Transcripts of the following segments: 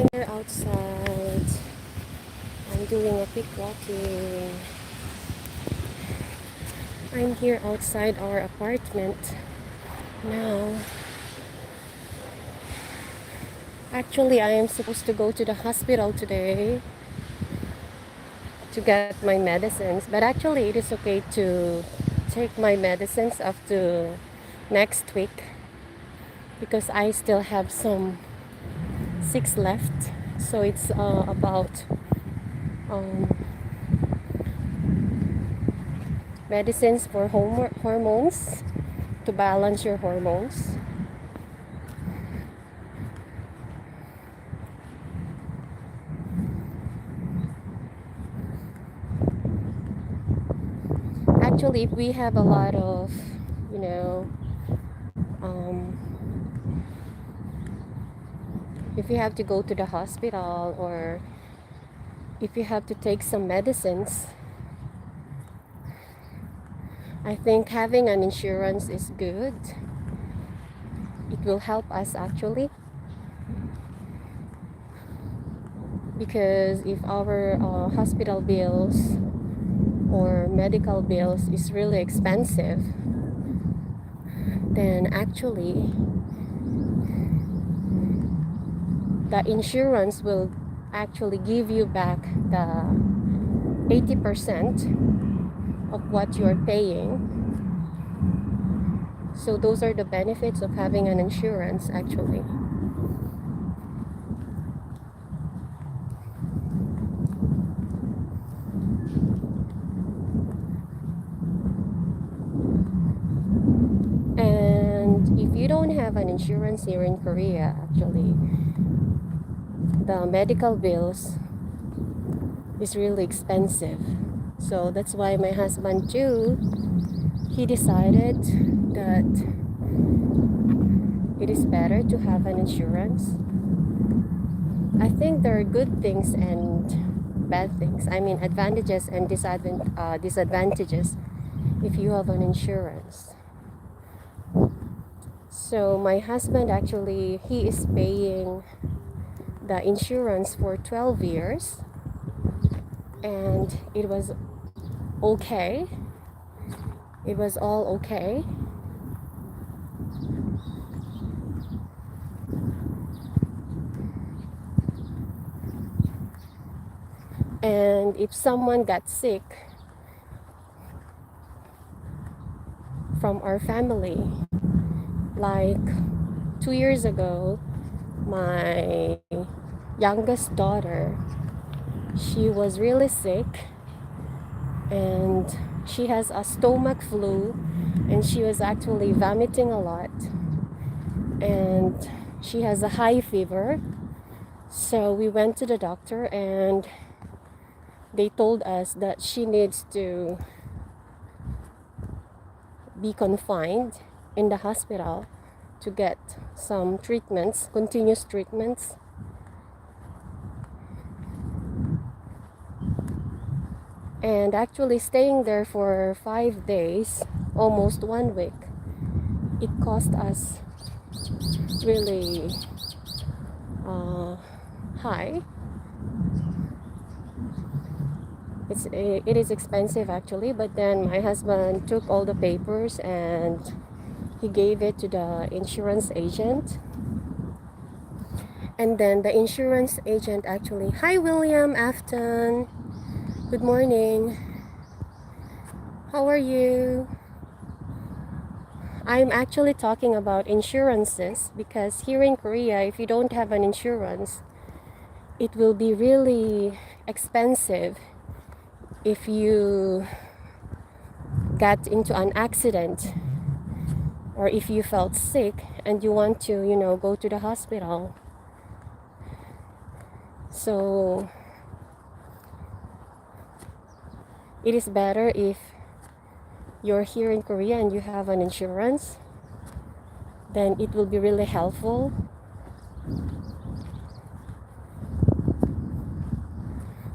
I'm here outside. I'm doing a quick walking. I'm here outside our apartment now. Actually, I am supposed to go to the hospital today to get my medicines, but actually it is okay to take my medicines up to next week because I still have some 6 left. So it's about um, medicines for hormones, to balance your hormones. Actually, if we have a lot of, you know, um, if you have to go to the hospital or if you have to take some medicines, I think having an insurance is good. It will help us actually, because if our hospital bills or medical bills is really expensive, then actually the insurance will actually give you back the 80% of what you're paying. So those are the benefits of having an insurance actually. And if you don't have an insurance here in Korea, actually, the medical bills is really expensive. So that's why my husband too, he decided that it is better to have an insurance. I think there are good things and bad things. I mean, advantages and disadvantages if you have an insurance. So my husband actually, he is paying the insurance for 12 years and it was okay. It was all okay. And if someone got sick from our family, like 2 years ago, my youngest daughter, she was really sick and she has a stomach flu and she was actually vomiting a lot and she has a high fever. So we went to the doctor and they told us that she needs to be confined in the hospital to get some treatments, continuous treatments. And actually staying there for 5 days, almost 1 week, it cost us really high. It is expensive actually, but then my husband took all the papers and he gave it to the insurance agent. And then the insurance agent actually, hi William Afton, good morning, how are you? I'm actually talking about insurances because here in Korea, if you don't have an insurance, it will be really expensive if you got into an accident or if you felt sick and you want to, go to the hospital. So it is better if you're here in Korea and you have an insurance, then it will be really helpful.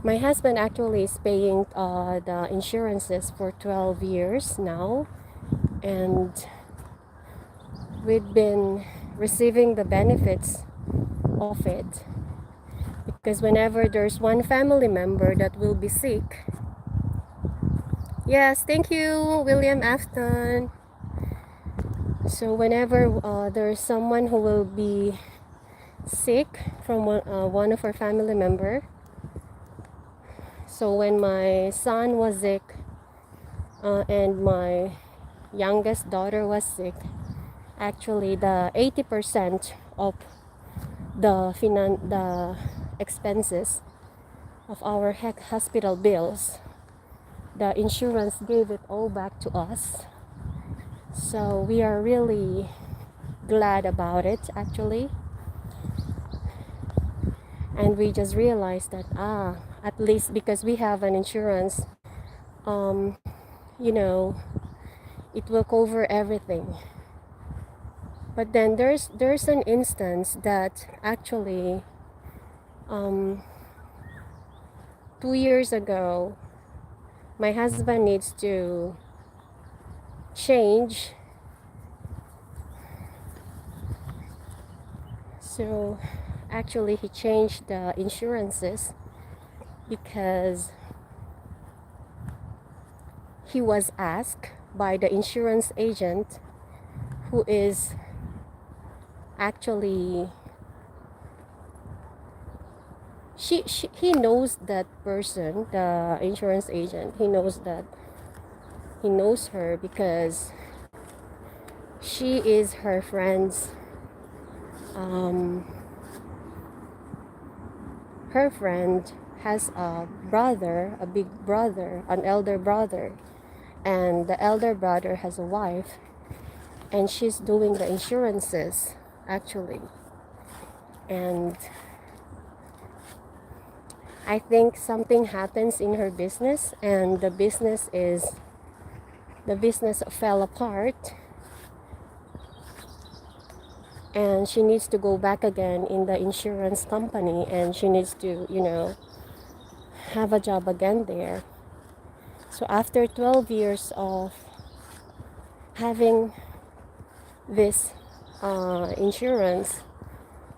My husband actually is paying the insurances for 12 years now, and we've been receiving the benefits of it. Because whenever there's one family member that will be sick, yes, thank you, William Afton. So whenever there's someone who will be sick from one of our family member, so when my son was sick and my youngest daughter was sick, actually the 80% of the expenses of our hospital bills, the insurance gave it all back to us. So we are really glad about it, actually. And we just realized that at least because we have an insurance, um you know, it will cover everything. But then there's an instance that actually 2 years ago my husband needs to change. So actually he changed the insurances because he was asked by the insurance agent, who is actually he knows that person, the insurance agent. He knows her because she is her friend's her friend has a brother, a big brother, an elder brother, and the elder brother has a wife, and she's doing the insurances actually. And I think something happens in her business, and the business fell apart, and she needs to go back again in the insurance company, and she needs to, have a job again there. So after 12 years of having this insurance,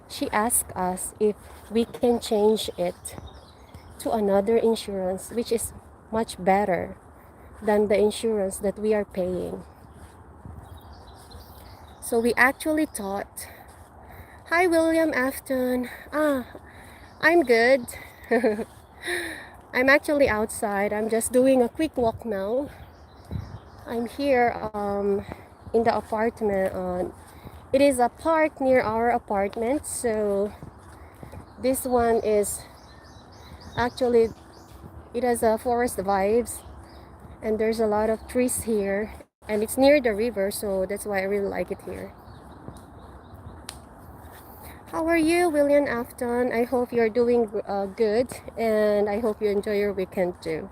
she asked us if we can change it to another insurance which is much better than the insurance that we are paying. So we actually thought, hi William Afton. I'm good. I'm actually outside. I'm just doing a quick walk now. I'm here in the apartment. It is a park near our apartment. So this one is actually, it has a forest vibes, and there's a lot of trees here, and it's near the river, so that's why I really like it here. How are you, William Afton? I hope you're doing good, and I hope you enjoy your weekend too.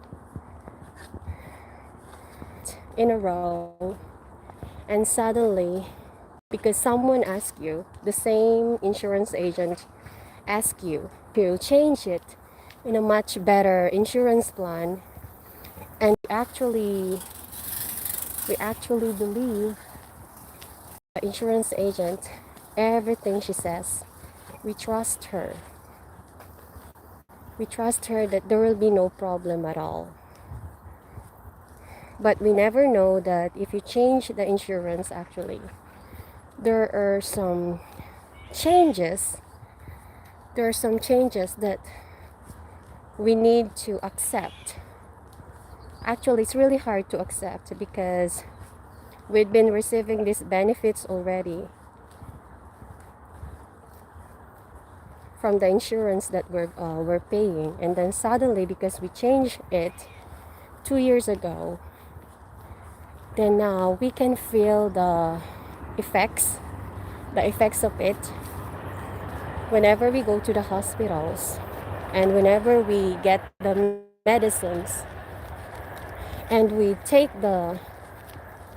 In a row, and suddenly, because someone asked you, the same insurance agent asked you to change it in a much better insurance plan, and we actually believe the insurance agent, everything she says. We trust her. We trust her that there will be no problem at all. But we never know that if you change the insurance, actually, there are some changes. There are some changes that we need to accept. Actually, it's really hard to accept because we've been receiving these benefits already from the insurance that we're paying, and then suddenly, because we changed it 2 years ago, then now we can feel the effects of it whenever we go to the hospitals and whenever we get the medicines and we take the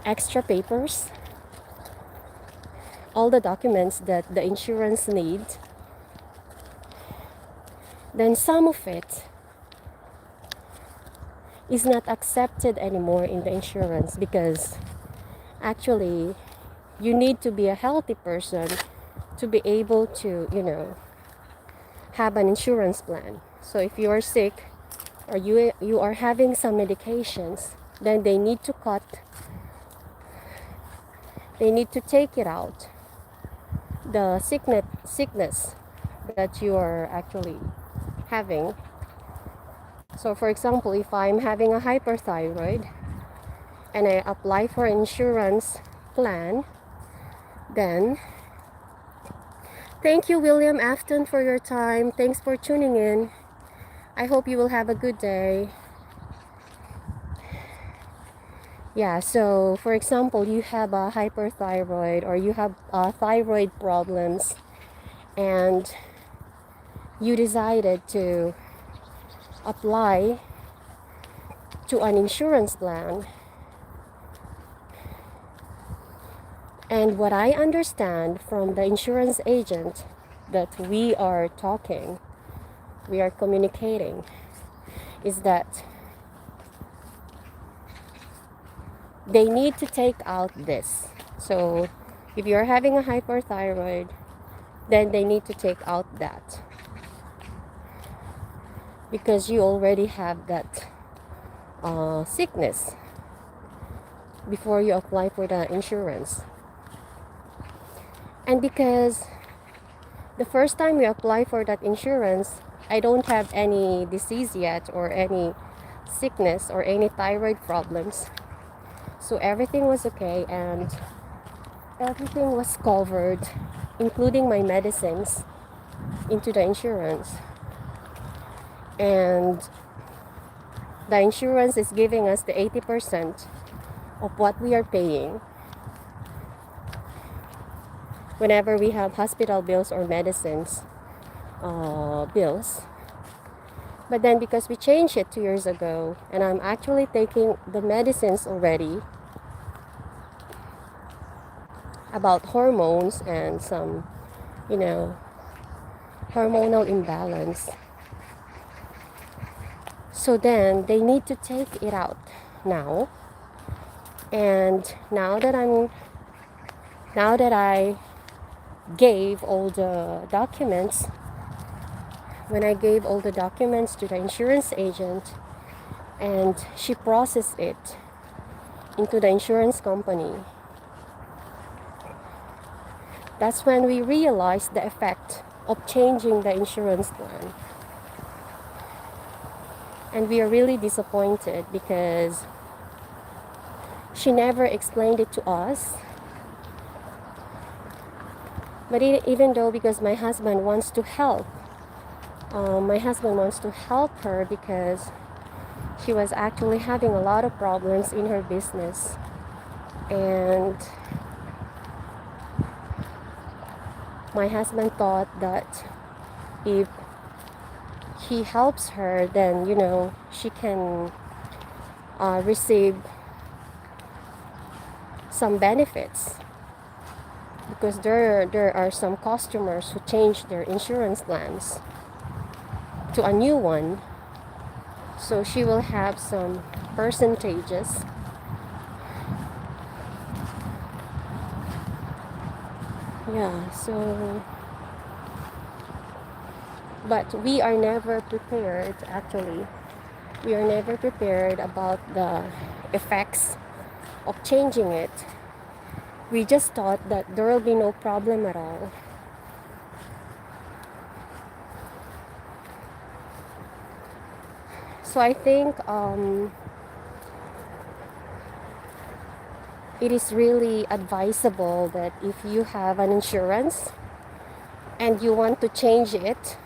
extra papers, all the documents that the insurance needs. Then some of it is not accepted anymore in the insurance because actually you need to be a healthy person to be able to, have an insurance plan. So if you are sick or you are having some medications, then they need to take it out, the sickness that you are actually having. So for example, if I'm having a hyperthyroid and I apply for an insurance plan, then thank you, William Afton, for your time. Thanks for tuning in. I hope you will have a good day. Yeah, so for example, you have a hyperthyroid or you have thyroid problems, and you decided to apply to an insurance plan. And what I understand from the insurance agent that we are communicating, is that they need to take out this. So if you're having a hyperthyroid, then they need to take out that, because you already have that sickness before you apply for the insurance. And because the first time we apply for that insurance, I don't have any disease yet or any sickness or any thyroid problems. So everything was okay and everything was covered, including my medicines, into the insurance. And the insurance is giving us the 80% of what we are paying whenever we have hospital bills or medicines bills. But then because we changed it 2 years ago, and I'm actually taking the medicines already about hormones and some, hormonal imbalance. So then they need to take it out now. And now that I gave all the documents, when I gave all the documents to the insurance agent and she processed it into the insurance company, that's when we realized the effect of changing the insurance plan. And we are really disappointed because she never explained it to us. But even though, because my husband wants to help her, because she was actually having a lot of problems in her business. And my husband thought that if he helps her, then she can receive some benefits, because there are some customers who change their insurance plans to a new one, so she will have some percentages. Yeah, so but we are never prepared, actually. We are never prepared about the effects of changing it. We just thought that there will be no problem at all. So I think it is really advisable that if you have an insurance and you want to change it,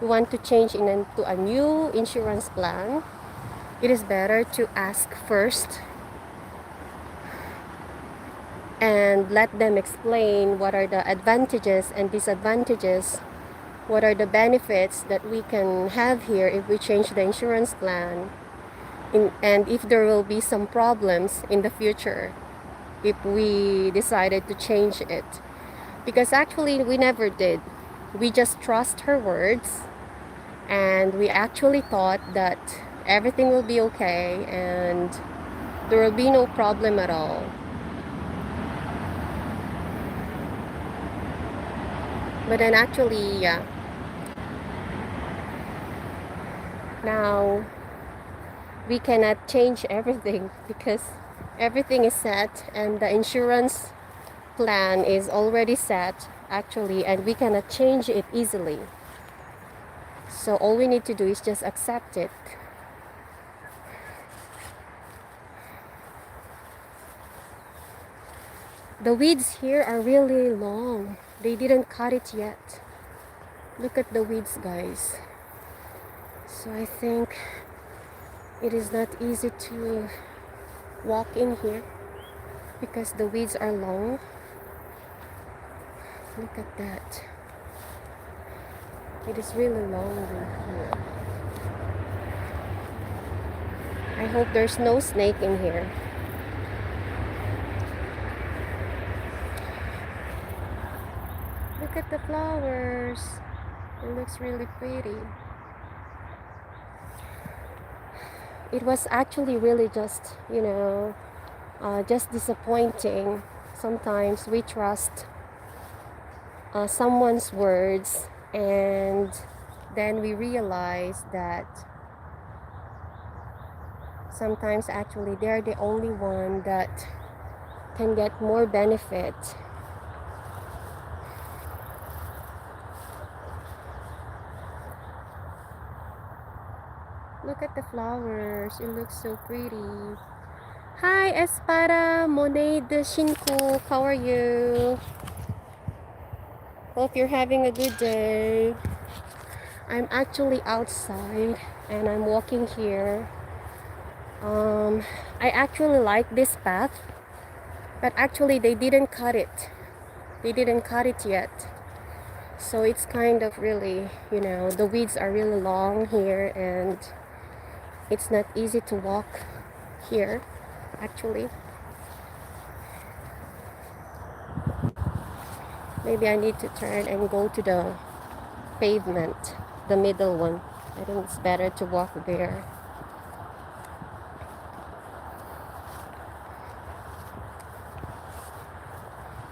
into a new insurance plan, it is better to ask first and let them explain what are the advantages and disadvantages, what are the benefits that we can have here if we change the insurance plan, and if there will be some problems in the future if we decided to change it. Because actually we never did. We just trust her words, and we actually thought that everything will be okay and there will be no problem at all. But then actually, yeah, Now we cannot change everything because everything is set and the insurance plan is already set actually, and we cannot change it easily. So all we need to do is just accept it. The weeds here are really long. They didn't cut it yet. Look at the weeds, guys. So I think it is not easy to walk in here because the weeds are long. Look at that. It is really long in here. I hope there's no snake in here. Look at the flowers. It looks really pretty. It was actually really just, just disappointing. Sometimes we trust someone's words and then we realize that sometimes actually they're the only one that can get more benefit. Look at the flowers. It looks so pretty. Hi, Espada Monet de Shinku. How are you? Hope you're having a good day. I'm actually outside and I'm walking here. I actually like this path, but actually they didn't cut it. They didn't cut it yet. So it's kind of really, the weeds are really long here and it's not easy to walk here actually. Maybe I need to turn and go to the pavement, the middle one. I think it's better to walk there.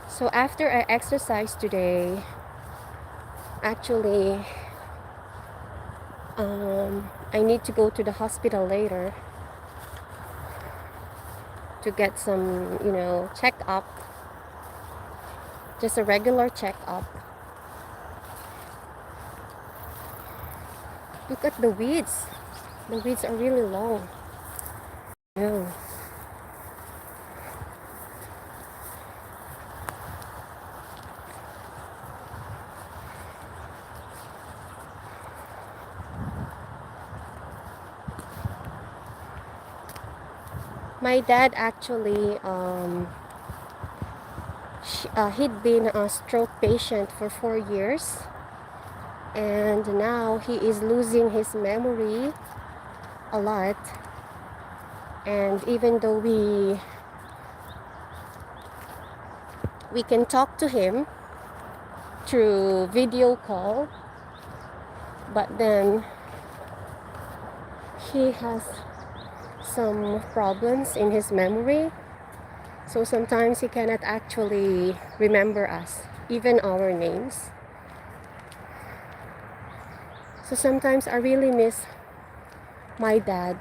So after I exercised today, actually I need to go to the hospital later to get some, check-up, just a regular check-up. Look at the weeds. The weeds are really long. No. My dad actually, he'd been a stroke patient for 4 years. And now he is losing his memory a lot. And even though we can talk to him through video call, but then he has some problems in his memory. So sometimes he cannot actually remember us, even our names. So sometimes I really miss my dad,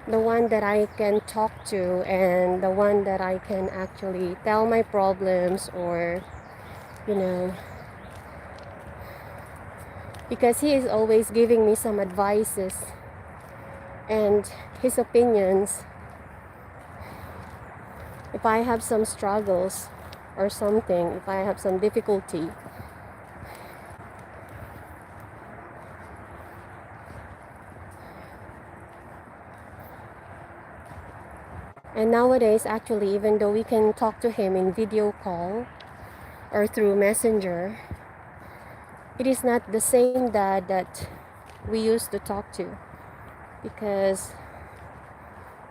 the one that I can talk to and the one that I can actually tell my problems or, because he is always giving me some advices and his opinions. If I have some struggles or something, if I have some difficulty, and nowadays actually, even though we can talk to him in video call or through messenger, it is not the same dad that we used to talk to because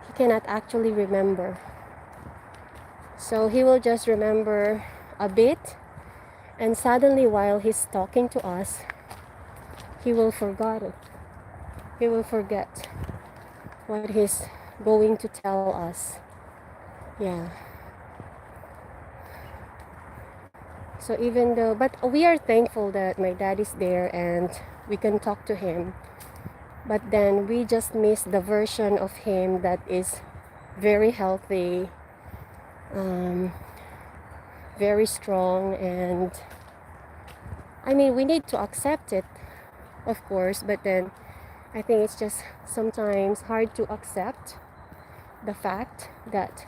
he cannot actually remember. So he will just remember a bit, and suddenly while he's talking to us, he will forget it. He will forget what he's going to tell us. Yeah. So even though, but we are thankful that my dad is there and we can talk to him. But then we just miss the version of him that is very healthy, um, very strong, and I mean, we need to accept it, of course, but then I think it's just sometimes hard to accept the fact that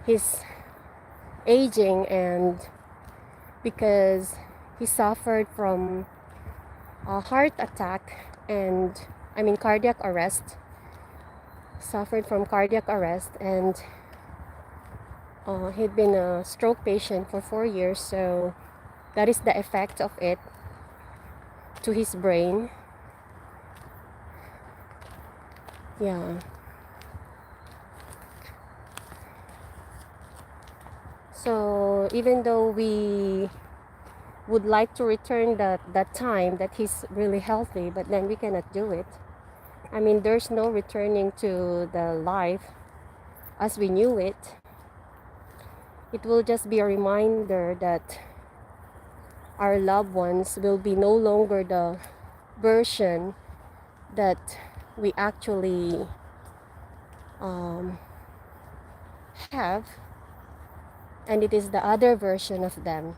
he's aging, and because he suffered from a heart attack and I mean cardiac arrest, suffered from cardiac arrest, and he'd been a stroke patient for 4 years, so that is the effect of it to his brain. Yeah. So even though we would like to return that time that he's really healthy, but then we cannot do it. I mean, there's no returning to the life as we knew it. It will just be a reminder that our loved ones will be no longer the version that we actually um, have, and it is the other version of them.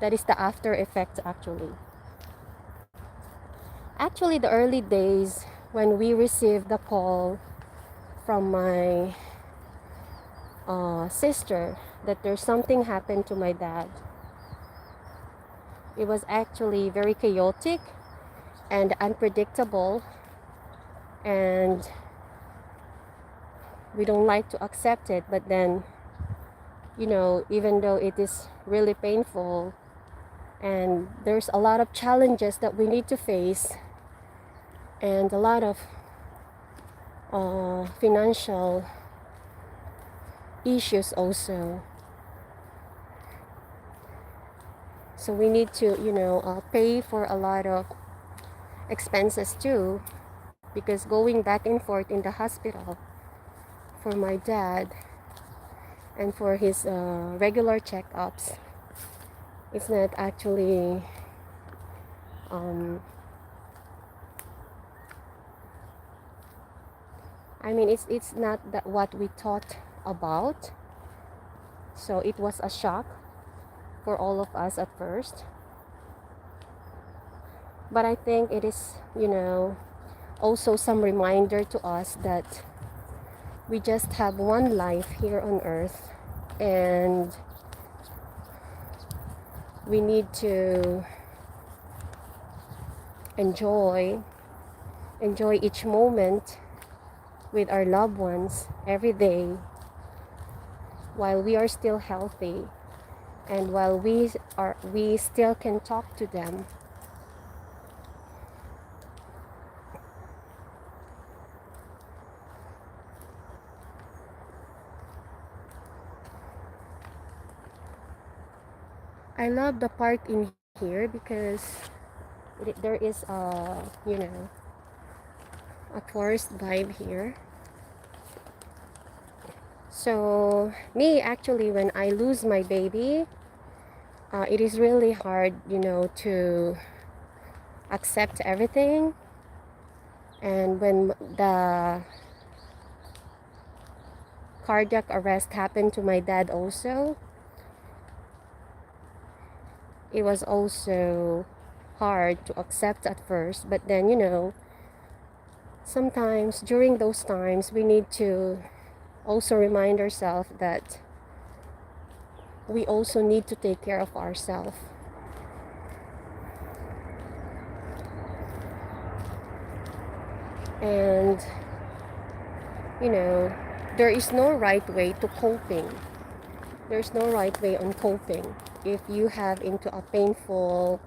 That is the after effect, actually. Actually, the early days when we received the call from my sister that there's something happened to my dad, it was actually very chaotic and unpredictable, and we don't like to accept it. But then, you know, even though it is really painful and there's a lot of challenges that we need to face and a lot of financial issues also, so we need to, you know, pay for a lot of expenses too, because going back and forth in the hospital for my dad and for his regular checkups, it's not actually I mean, it's not that what we thought about. So it was a shock for all of us at first. But I think it is, you know, also some reminder to us that we just have one life here on earth, and we need to enjoy each moment with our loved ones every day while we are still healthy and while we still can talk to them. I love the park in here because there is a, you know, a forest vibe here. So me, actually, when I lose my baby, it is really hard, you know, to accept everything. And when the cardiac arrest happened to my dad also, it was also hard to accept at first. But then, you know, sometimes during those times we need to also remind ourselves that we also need to take care of ourselves. And, you know, there is no right way to coping. There's no right way on coping. If you have into a painful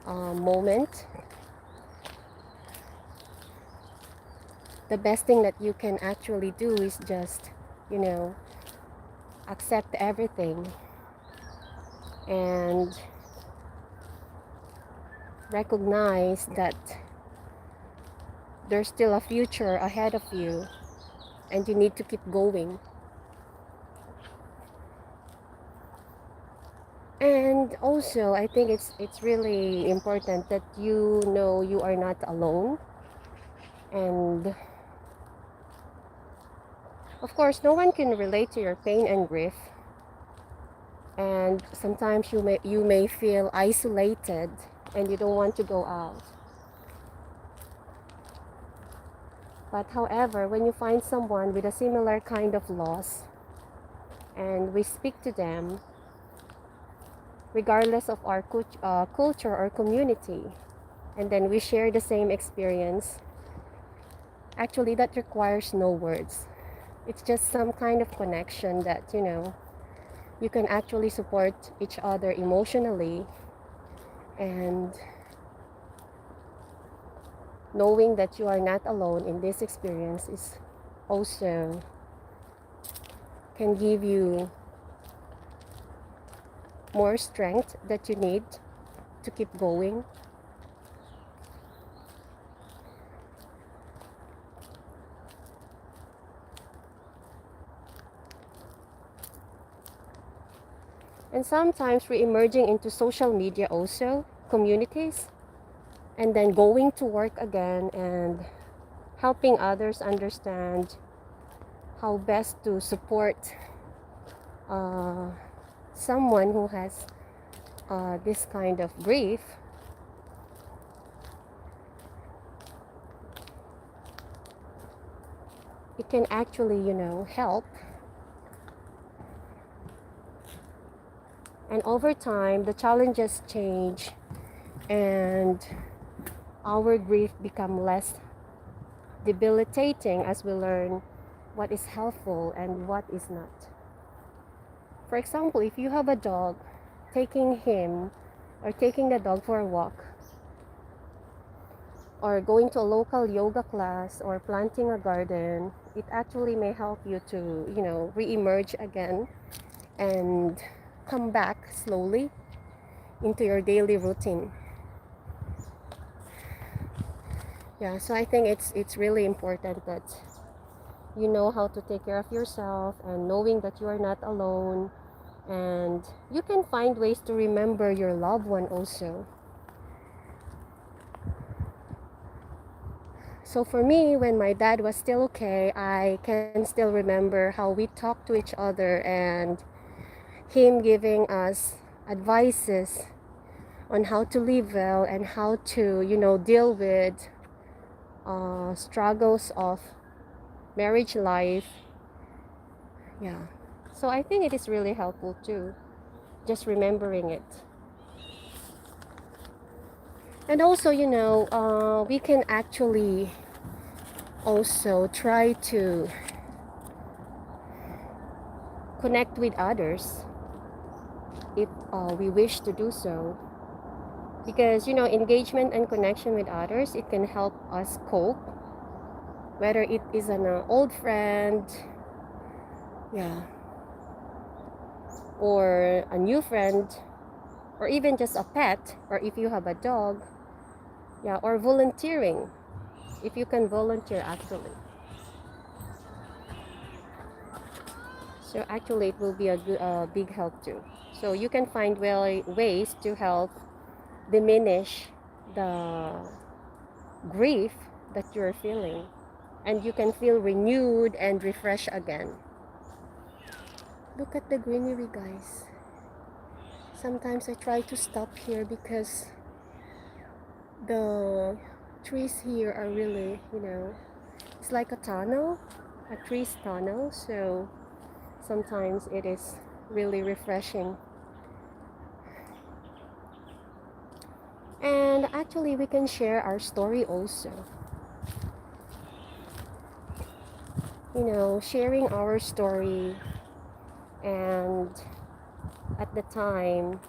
moment, the best thing that you can actually do is just, you know, accept everything and recognize that there's still a future ahead of you and you need to keep going. And Also, I think it's really important that you know you are not alone. And of course, no one can relate to your pain and grief. And sometimes you may feel isolated and you don't want to go out. But however, when you find someone with a similar kind of loss and we speak to them, regardless of our culture or community, and then we share the same experience, actually that requires no words. It's just some kind of connection that, you can actually support each other emotionally, and knowing that you are not alone in this experience is also can give you more strength that you need to keep going. And sometimes re-emerging into social media also, communities, and then going to work again and helping others understand how best to support uh, someone who has this kind of grief. It can actually, help. And over time, the challenges change and our grief become less debilitating as we learn what is helpful and what is not. For example, if you have a dog, taking him or taking the dog for a walk, or going to a local yoga class or planting a garden, it actually may help you to, re-emerge again and come back slowly into your daily routine. Yeah, so I think it's really important that you know how to take care of yourself, and knowing that you are not alone, and you can find ways to remember your loved one also. So for me, when my dad was still okay, I can still remember how we talked to each other and him giving us advices on how to live well and how to, deal with struggles of marriage life. Yeah. So I think it is really helpful too, just remembering it. And also, we can actually also try to connect with others if we wish to do so. Because, engagement and connection with others, it can help us cope, whether it is an old friend, yeah, or a new friend, or even just a pet, or if you have a dog, yeah, or volunteering, if you can volunteer actually. So actually it will be a big help too. So you can find ways to help diminish the grief that you're feeling, and you can feel renewed and refreshed again. Look at the greenery, guys. Sometimes I try to stop here because the trees here are really, it's like a tunnel, a tree's tunnel. So sometimes it is really refreshing. And actually, we can share our story also. Sharing our story, and at the time,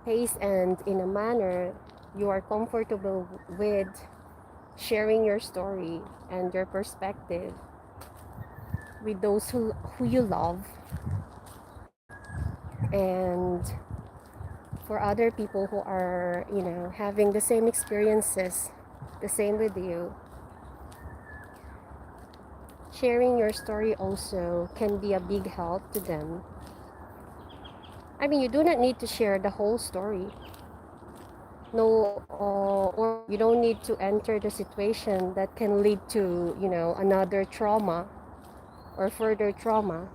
pace and in a manner you are comfortable with sharing your story and your perspective with those who you love, and for other people who are, having the same experiences, the same with you. Sharing your story also can be a big help to them. I mean, you do not need to share the whole story. No, or you don't need to enter the situation that can lead to, another trauma or further trauma.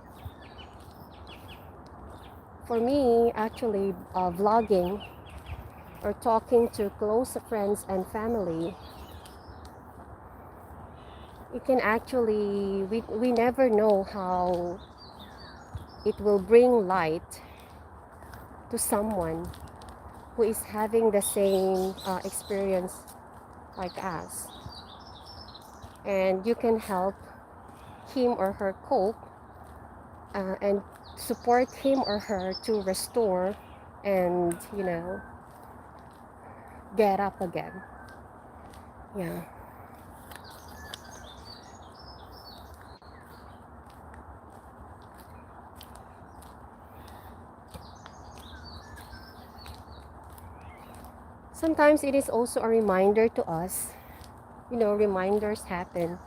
For me, actually, vlogging or talking to close friends and family, it can actually, we never know how it will bring light to someone who is having the same experience like us. And you can help him or her cope and support him or her to restore and, get up again. Yeah. Sometimes it is also a reminder to us. Reminders happen.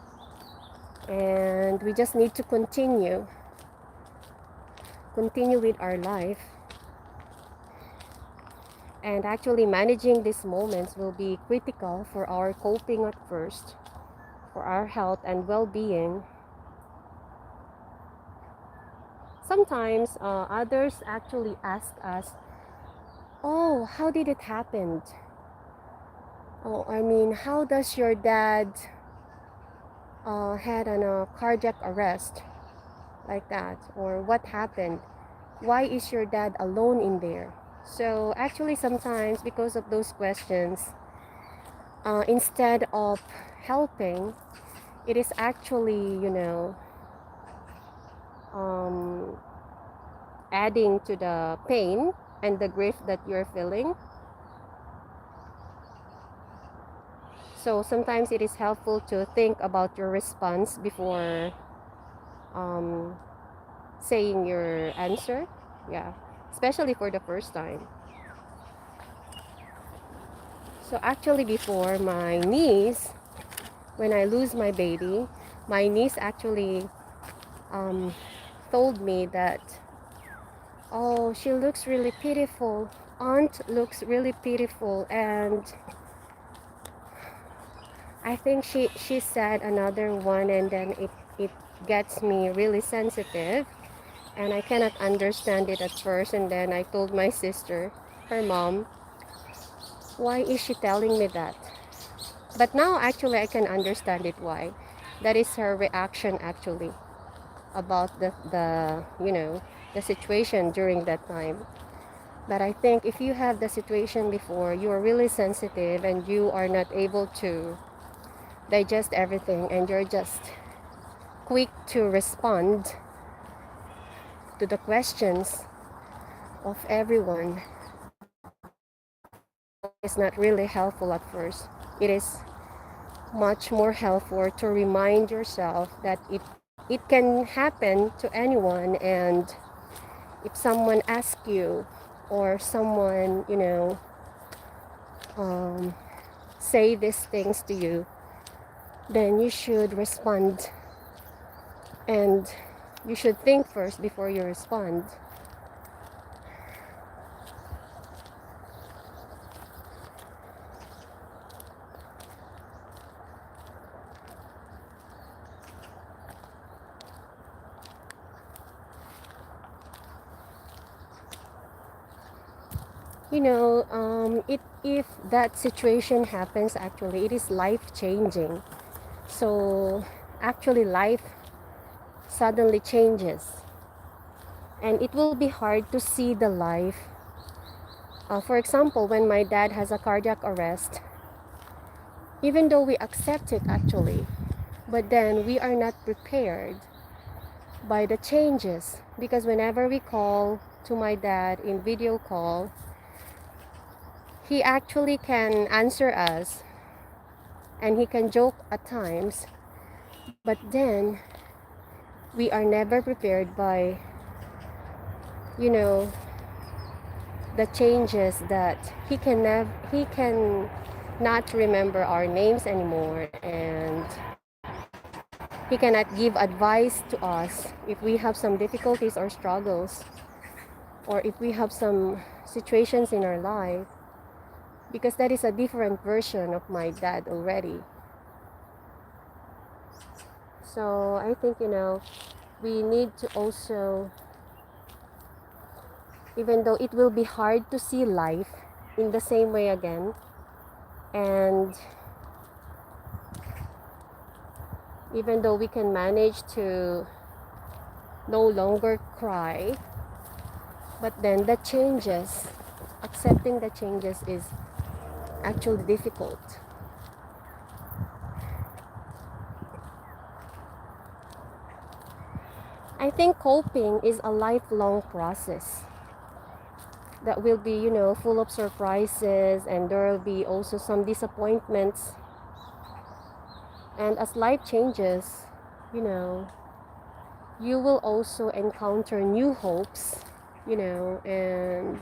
And we just need to continue with our life. And actually managing these moments will be critical for our coping at first, for our health and well-being. Sometimes others actually ask us, oh, how did it happen? Oh, I mean, how does your dad had a cardiac arrest like that? Or what happened? Why is your dad alone in there? So actually sometimes because of those questions, instead of helping, it is actually, um, adding to the pain and the grief that you're feeling. So sometimes it is helpful to think about your response before um, saying your answer. Yeah, especially for the first time. So actually before, my niece, when I lose my baby, my niece actually um, told me that, oh, she looks really pitiful. Aunt looks really pitiful. And I think she said another one, and then it gets me really sensitive. And I cannot understand it at first. And then I told my sister, her mom, why is she telling me that? But now actually I can understand it why. That is her reaction actually about the situation during that time. But I think if you have the situation before, you are really sensitive and you are not able to digest everything and you're just quick to respond to the questions of everyone. It's not really helpful at first. It is much more helpful to remind yourself that it can happen to anyone, and if someone asks you or someone um, say these things to you, then you should respond, and you should think first before you respond. If that situation happens, actually it is life changing. So actually life suddenly changes, and it will be hard to see the life. For example, when my dad has a cardiac arrest, even though we accept it actually, but then we are not prepared by the changes, because whenever we call to my dad in video call, he actually can answer us and he can joke at times, but then we are never prepared by you know the changes that he can not remember our names anymore, and he cannot give advice to us if we have some difficulties or struggles. or if we have some situations in our life, because that is a different version of my dad already. So I think, we need to also, even though it will be hard to see life in the same way again, and even though we can manage to no longer cry, but then the changes, accepting the changes is actually difficult. I think coping is a lifelong process that will be, full of surprises, and there will be also some disappointments. And as life changes, you know, you will also encounter new hopes, and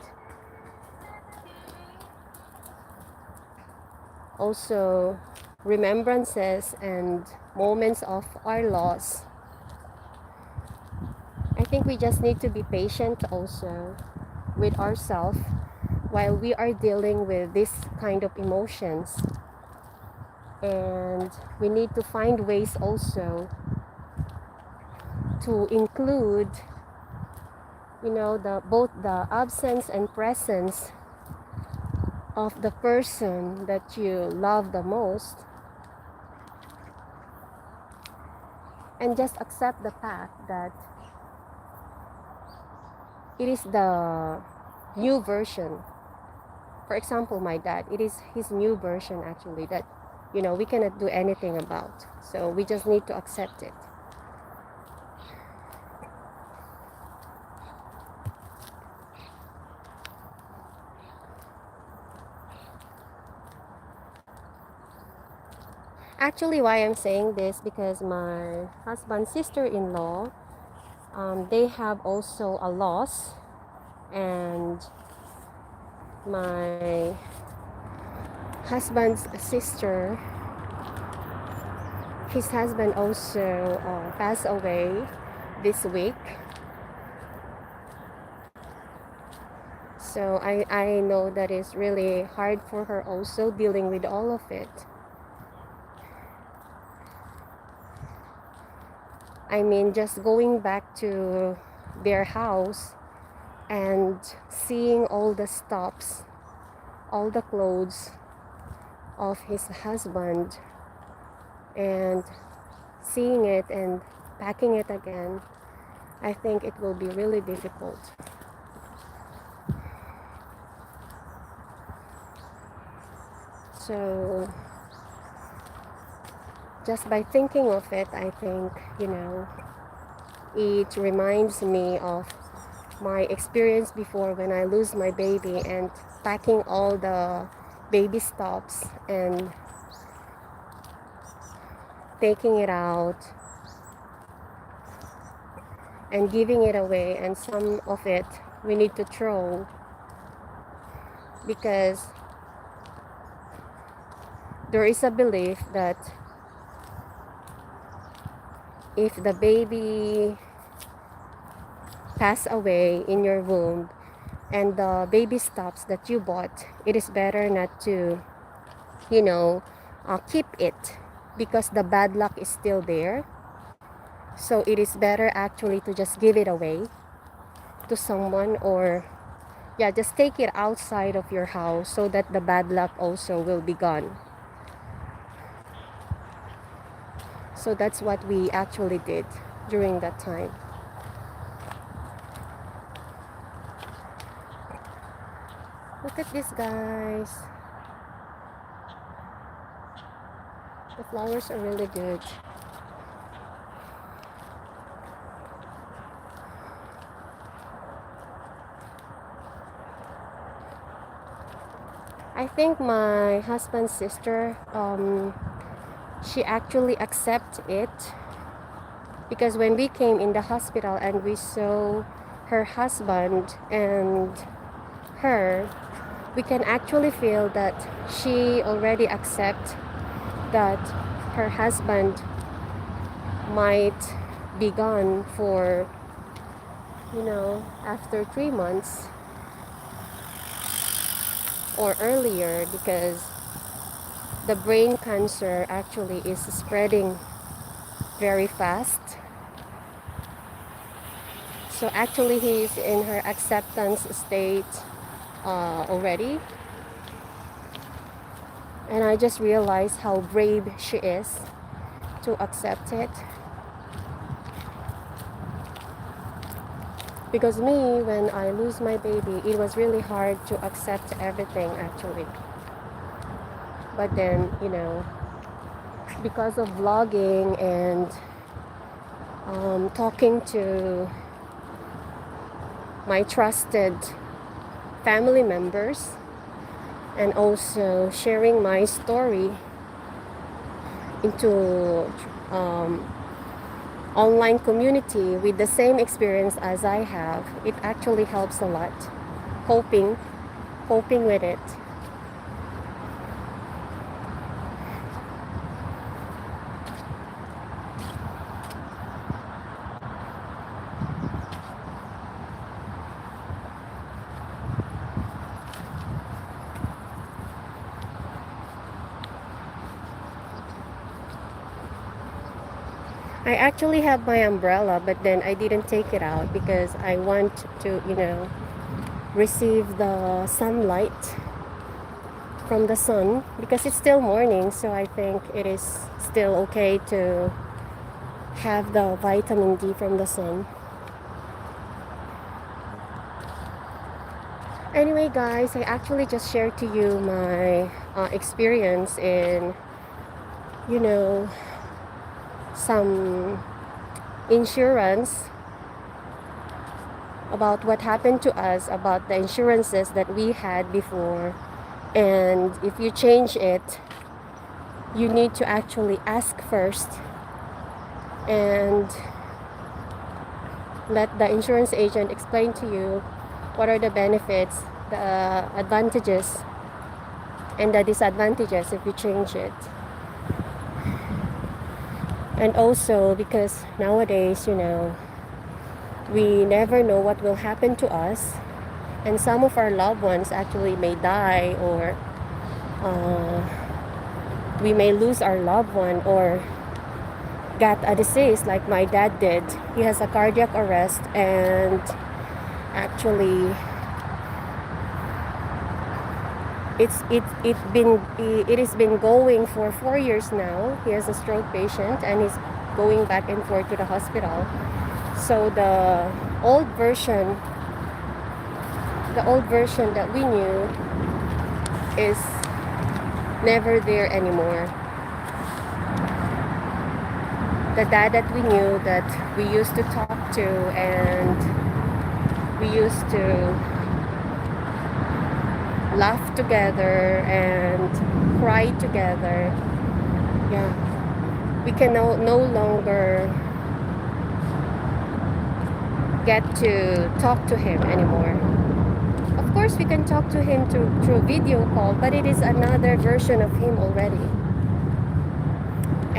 also remembrances and moments of our loss. I think we just need to be patient also with ourselves while we are dealing with this kind of emotions. And we need to find ways also to include, both the absence and presence of the person that you love the most, and just accept the fact that it is the new version. For example, my dad, it is his new version actually that, we cannot do anything about. So we just need to accept it. Actually, why I'm saying this, because my husband's sister-in-law, they have also a loss, and my husband's sister, his husband also passed away this week. So I know that it's really hard for her also dealing with all of it. I mean, just going back to their house and seeing all the stuffs, all the clothes of his husband, and seeing it and packing it again, I think it will be really difficult. So just by thinking of it, I think, it reminds me of my experience before when I lose my baby and packing all the baby stuffs and taking it out and giving it away, and some of it we need to throw because there is a belief that if the baby pass away in your womb and the baby stuffs that you bought, it is better not to, keep it because the bad luck is still there. So it is better actually to just give it away to someone, or just take it outside of your house so that the bad luck also will be gone. So that's what we actually did during that time. Look at this, guys. The flowers are really good. I think my husband's sister, she actually accepted it, because when we came in the hospital and we saw her husband and her, we can actually feel that she already accept that her husband might be gone for after 3 months or earlier, because the brain cancer actually is spreading very fast. So actually he's in her acceptance state already. And I just realized how brave she is to accept it. Because me, when I lose my baby, it was really hard to accept everything actually. But then, because of vlogging and talking to my trusted family members, and also sharing my story into online community with the same experience as I have, it actually helps a lot coping with it. I actually have my umbrella, but then I didn't take it out because I want to, receive the sunlight from the sun, because it's still morning, so I think it is still okay to have the vitamin D from the sun. Anyway, guys, I actually just shared to you my experience in, some insurance, about what happened to us, about the insurances that we had before. And if you change it, you need to actually ask first and let the insurance agent explain to you what are the benefits, the advantages, and the disadvantages if you change it. And also because nowadays, we never know what will happen to us, and some of our loved ones actually may die, or we may lose our loved one or got a disease like my dad did. He has a cardiac arrest, and actually it has been going for 4 years now. He is a stroke patient and he's going back and forth to the hospital. So the old version that we knew is never there anymore. The dad that we knew, that we used to talk to, and we used to laugh together and cry together, we can no longer get to talk to him anymore. Of course, we can talk to him through video call, but it is another version of him already.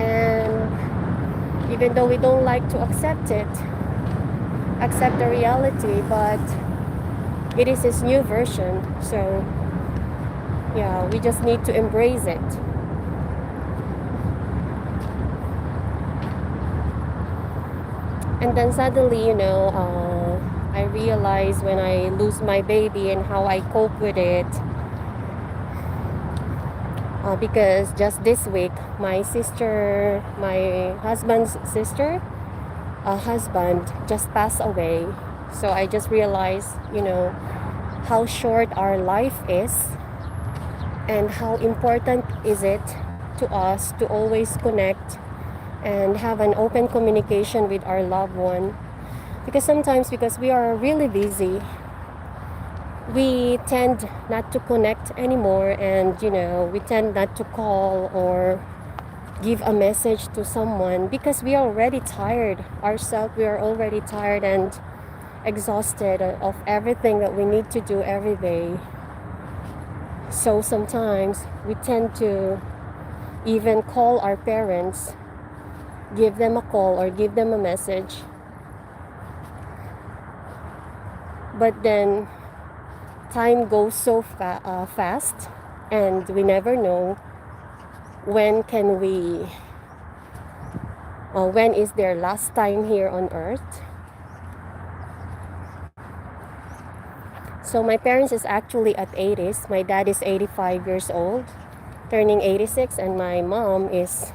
And even though we don't like to accept the reality, but it is his new version. So we just need to embrace it. And then suddenly, I realize when I lose my baby and how I cope with it. Because just this week, my husband's sister, husband just passed away. So I just realized, how short our life is, and how important is it to us to always connect and have an open communication with our loved one. Because sometimes, because we are really busy, we tend not to connect anymore, and we tend not to call or give a message to someone, because we are already tired ourselves. We are already tired and exhausted of everything that we need to do every day. So sometimes we tend to even call our parents, give them a call or give them a message, But then time goes so fast, and we never know when can we when is their last time here on earth. So my parents is actually at 80s. My dad is 85 years old, turning 86, and my mom is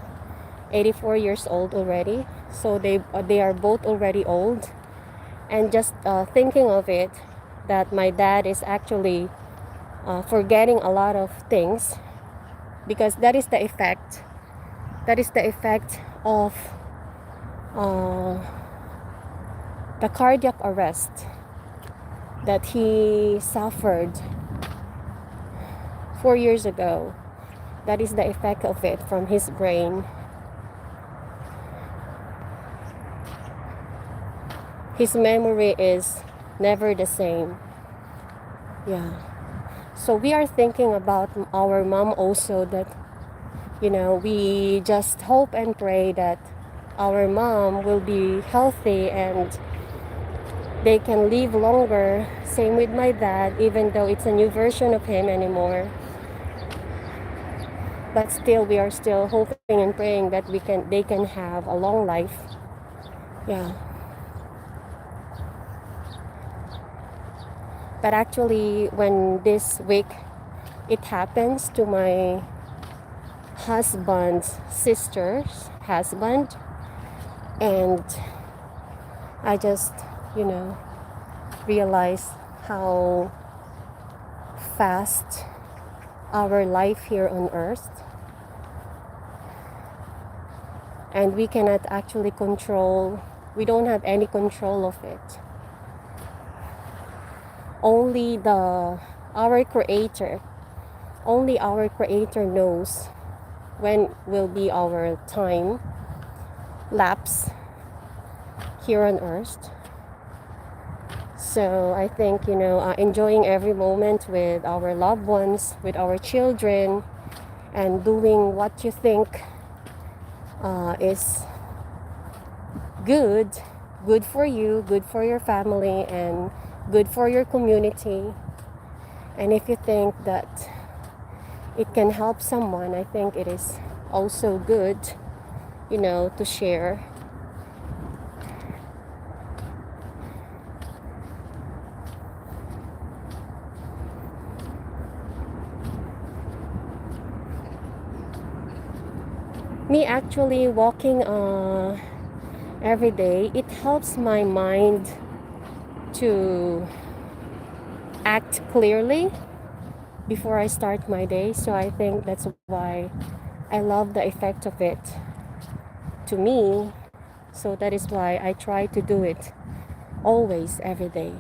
84 years old already. So they are both already old. And just thinking of it, that my dad is actually forgetting a lot of things, because that is the effect. That is the effect of uh, the cardiac arrest that he suffered 4 years ago. That is the effect of it from his brain. His memory is never the same. Yeah. So we are thinking about our mom also, that, we just hope and pray that our mom will be healthy and they can live longer. Same with my dad, even though it's a new version of him anymore. But still, we are still hoping and praying that they can have a long life. Yeah. But actually, when this week it happens to my husband's sister's husband, and I just, realize how fast our life here on earth, and we cannot actually control, we don't have any control of it. Only our creator knows when will be our time lapse here on earth. So I think, enjoying every moment with our loved ones, with our children, and doing what you think is good for you, good for your family, and good for your community. And if you think that it can help someone, I think it is also good, to share. Me actually walking every day, it helps my mind to act clearly before I start my day. So I think that's why I love the effect of it to me. So that is why I try to do it always, every day.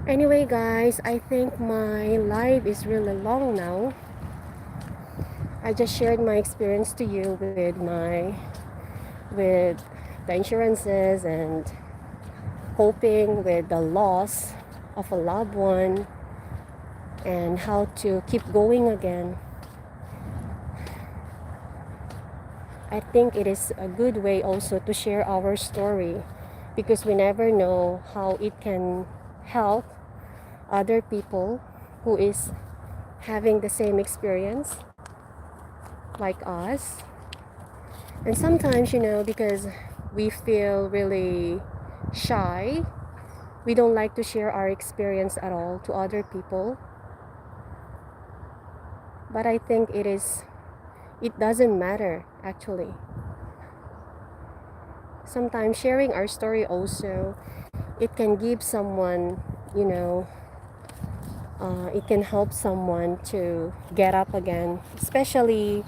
Anyway, guys, I think my life is really long now. I just shared my experience to you with the insurances, and coping with the loss of a loved one, and how to keep going again. I think it is a good way also to share our story, because we never know how it can help other people who is having the same experience like us. And sometimes, because we feel really shy, we don't like to share our experience at all to other people. But I think it doesn't matter, actually. Sometimes sharing our story also, it can give someone, it can help someone to get up again, especially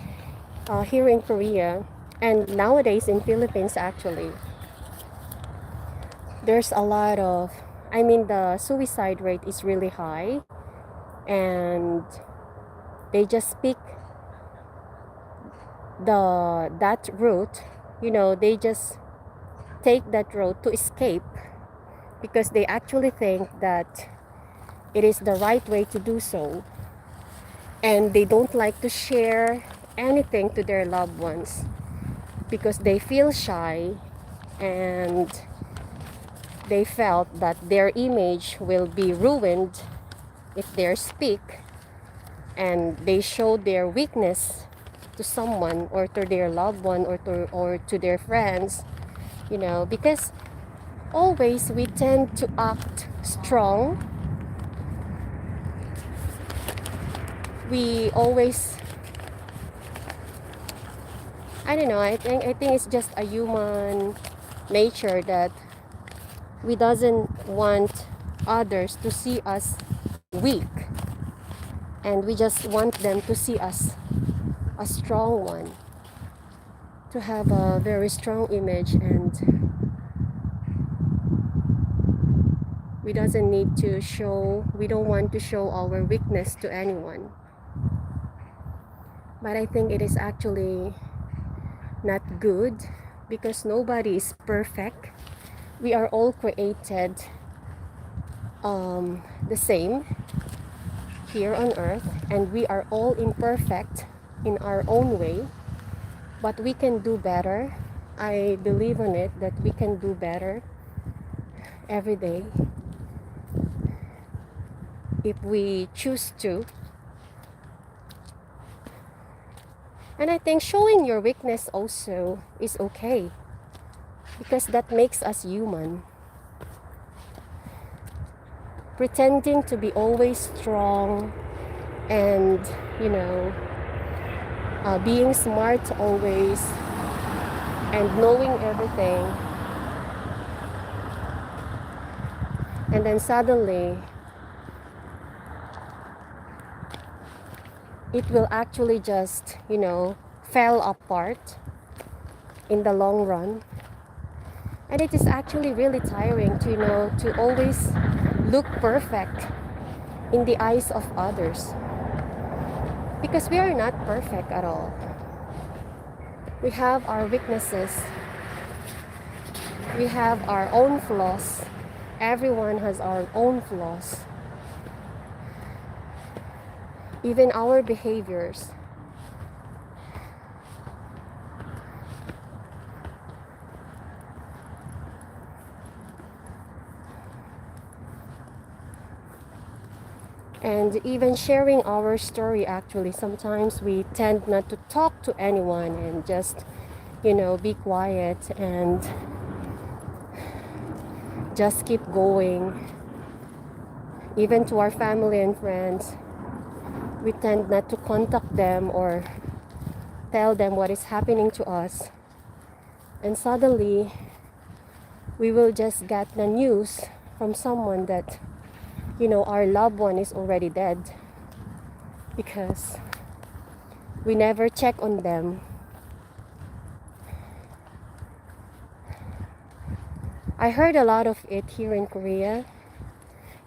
here in Korea, and nowadays in Philippines. Actually, there's a lot of, the suicide rate is really high, and they just pick that route, they just take that road to escape, because they actually think that it is the right way to do so, and they don't like to share anything to their loved ones because they feel shy, and they felt that their image will be ruined if they speak and they show their weakness to someone or to their loved one or to their friends, because always we tend to act strong. We always, I don't know, I think it's just a human nature that we doesn't want others to see us weak, and we just want them to see us a strong one, to have a very strong image, and we don't want to show our weakness to anyone. But I think it is actually not good, because nobody is perfect. We are all created the same here on earth, and we are all imperfect in our own way, but we can do better. I believe in it that we can do better every day if we choose to. And I think showing your weakness also is okay, because that makes us human. Pretending to be always strong and, being smart always and knowing everything, and then suddenly it will actually just, fell apart in the long run. And it is actually really tiring to, to always look perfect in the eyes of others, because we are not perfect at all. We have our weaknesses. We have our own flaws. Everyone has our own flaws. Even our behaviors. And even sharing our story, actually, sometimes we tend not to talk to anyone and just, be quiet and just keep going. Even to our family and friends, we tend not to contact them or tell them what is happening to us. And suddenly, we will just get the news from someone that, our loved one is already dead, because we never check on them. I heard a lot of it here in Korea,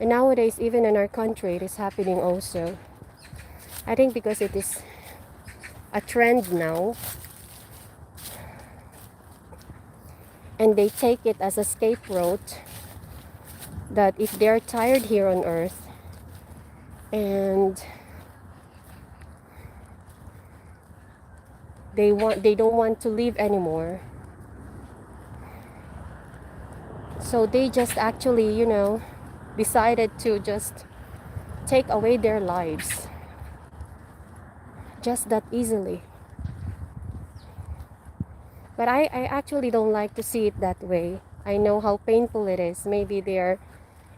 and nowadays even in our country it is happening also. I think because it is a trend now, and they take it as a scapegoat, that if they're tired here on earth and they don't want to live anymore, so they just actually, decided to just take away their lives just that easily. But I actually don't like to see it that way. I know how painful it is. Maybe their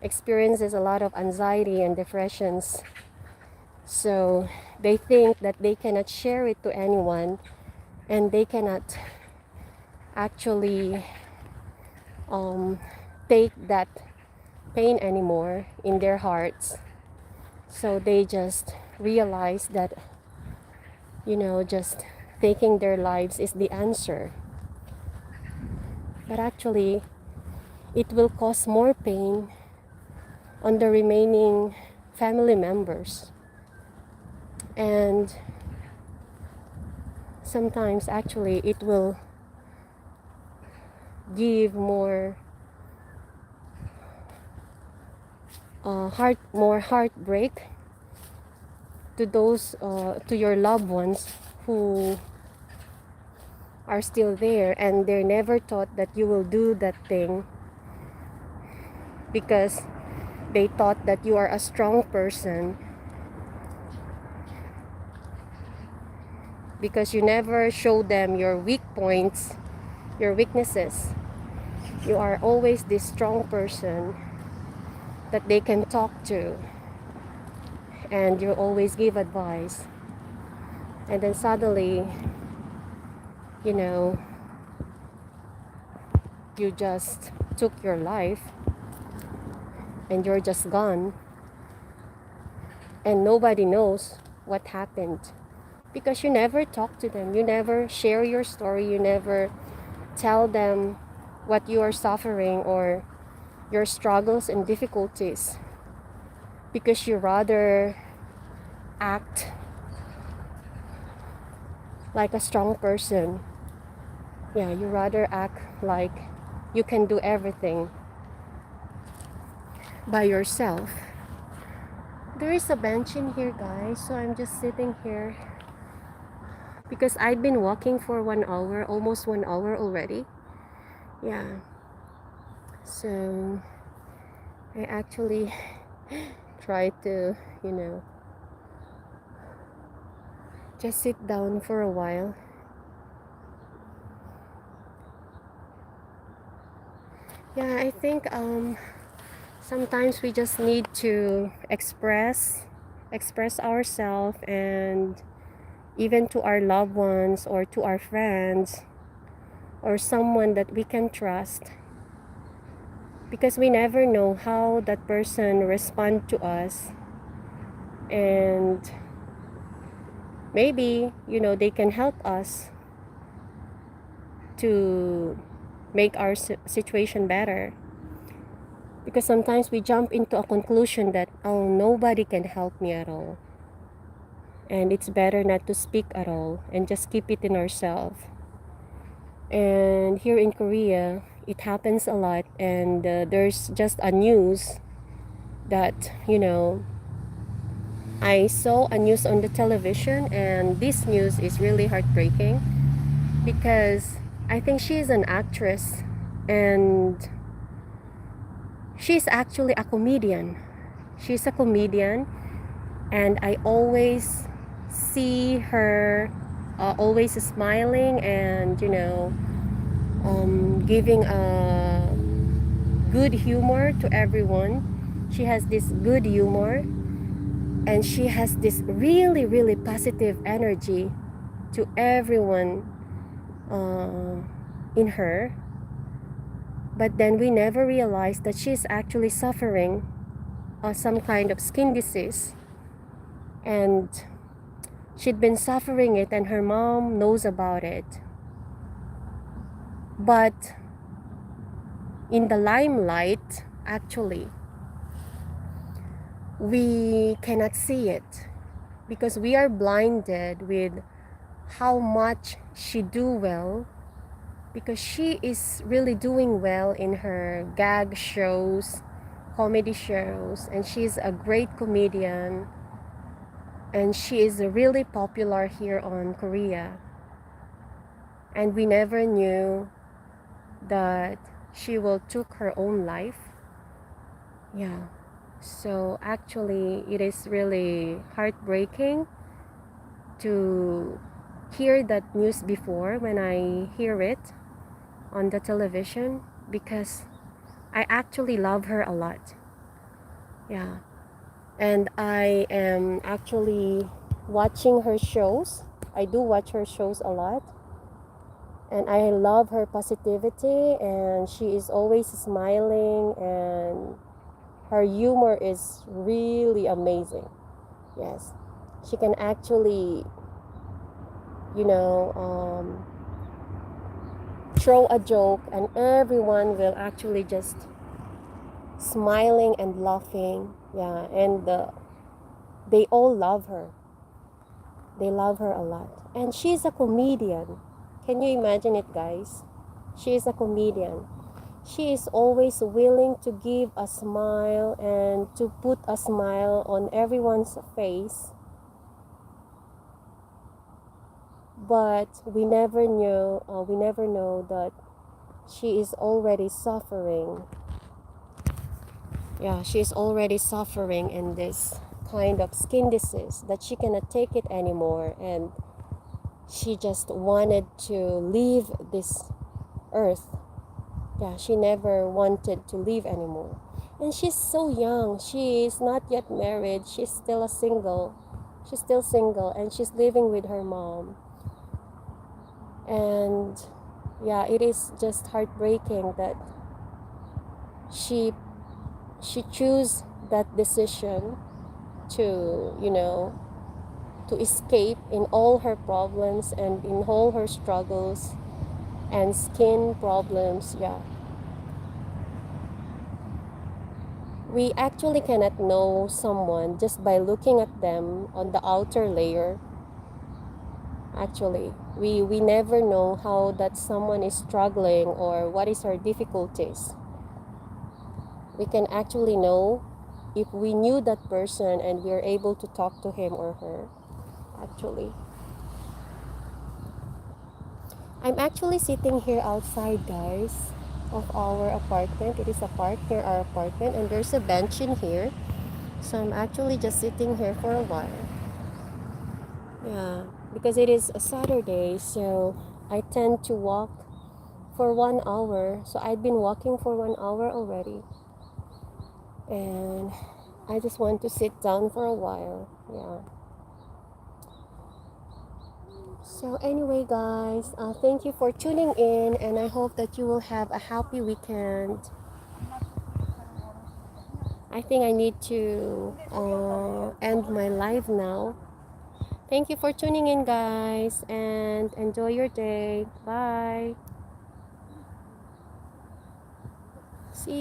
experiences a lot of anxiety and depressions, so they think that they cannot share it to anyone, and they cannot actually take that pain anymore in their hearts. So they just realize that, just taking their lives is the answer. But actually, it will cause more pain on the remaining family members. And sometimes actually it will give more heartbreak to those to your loved ones who are still there, and they're never thought that you will do that thing because they thought that you are a strong person, because you never show them your weak points, your weaknesses. You are always this strong person that they can talk to, and you always give advice. And then suddenly, you know, you just took your life and you're just gone, and nobody knows what happened because you never talk to them, you never share your story, you never tell them what you are suffering or your struggles and difficulties, because you rather act like a strong person. Yeah, you rather act like you can do everything by yourself. There is a bench in here, guys, so I'm just sitting here because I've been walking for 1 hour, almost 1 hour already. Yeah, so I actually try to, just sit down for a while. Yeah, I think sometimes we just need to express ourselves, and even to our loved ones or to our friends or someone that we can trust, because we never know how that person respond to us, and maybe they can help us to make our situation better. Because sometimes we jump into a conclusion that, oh, nobody can help me at all, and it's better not to speak at all and just keep it in ourselves. And here in Korea, it happens a lot, and there's just a news that, I saw a news on the television, and this news is really heartbreaking because I think she is an actress, and she's actually a comedian. She's a comedian, and I always see her always smiling and giving a good humor to everyone. She has this good humor, and she has this really, really positive energy to everyone in her. But then we never realized that she's actually suffering some kind of skin disease, and she'd been suffering it, and her mom knows about it. But in the limelight, actually, we cannot see it because we are blinded with how much she do well, because she is really doing well in her gag shows, comedy shows, and she's a great comedian, and she is really popular here on Korea. And we never knew that she will took her own life. Yeah, so actually it is really heartbreaking to hear that news before when I hear it on the television, because I actually love her a lot. Yeah, and I am actually watching her shows. I do watch her shows a lot, and I love her positivity, and she is always smiling, and her humor is really amazing. Yes, she can actually throw a joke, and everyone will actually just smiling and laughing. Yeah, and they all love her. They love her a lot, and she's a comedian. Can you imagine it, guys? She is a comedian. She is always willing to give a smile and to put a smile on everyone's face. But we never know that she is already suffering Yeah, she's already suffering in this kind of skin disease that she cannot take it anymore, and she just wanted to leave this earth. Yeah, she never wanted to leave anymore. And she's so young. She is not yet married. She's still a single. She's still single, and she's living with her mom. And yeah, it is just heartbreaking that she she chose that decision to, to escape in all her problems and in all her struggles and skin problems. Yeah, we actually cannot know someone just by looking at them on the outer layer. Actually, we never know how that someone is struggling or what is her difficulties. We can actually know if we knew that person and we are able to talk to him or her. Actually, I'm actually sitting here outside, guys, of our apartment. It is a park near our apartment, and there's a bench in here. So I'm actually just sitting here for a while. Yeah, because it is a Saturday, so I tend to walk for 1 hour. So I've been walking for 1 hour already, and I just want to sit down for a while. Yeah. So anyway, guys, thank you for tuning in, and I hope that you will have a happy weekend. I think I need to end my live now. Thank you for tuning in, guys, and enjoy your day. Bye.